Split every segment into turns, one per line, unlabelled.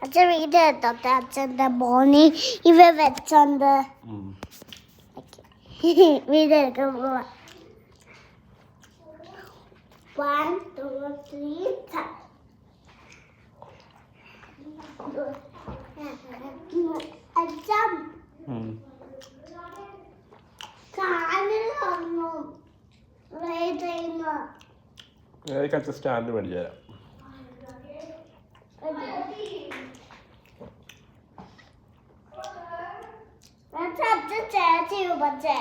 അച്ഛൻ വീട് എടുത്തോട്ടെ അച്ഛൻ്റെ മോനി ഇവ വെച്ചോണ്ട് വീട് എടുക്കാൻ പോവാ 1 2 3 അച്ഛൻ കാലിലൊന്നും
അച്ഛൻ സ്റ്റാൻഡ് മേടിച്ചു തരാം
ചേച്ചി പക്ഷേ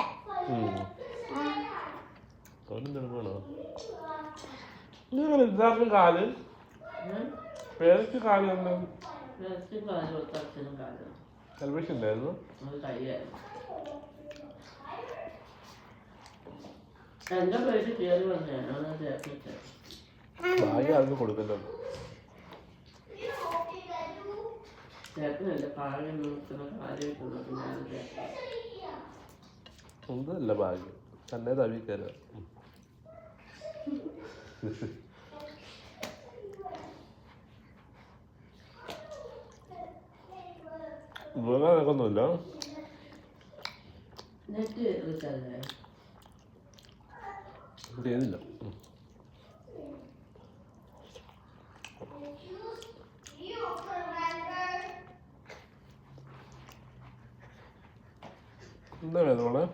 എല്ലാവർക്കും കാല് പേരക്ക് കാല് ടെലിവിഷൻ ഉണ്ടായിരുന്നു ഭാഗ്യം ആർക്കും കൊടുക്കല്ലോ ഒന്നുമല്ല ഭാഗ്യം തന്നെ തവി കയറുക ഒന്നുമില്ല ചെയ്തില്ല എന്താ വേണം മോളെ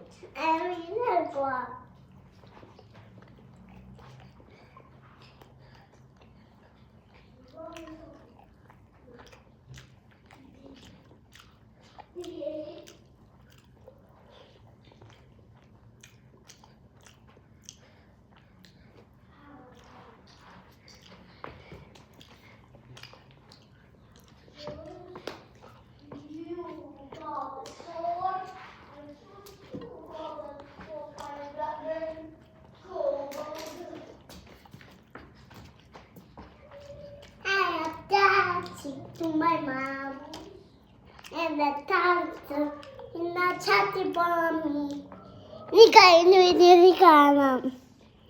to my mom and the doctor in the chatty bomb me. Nika,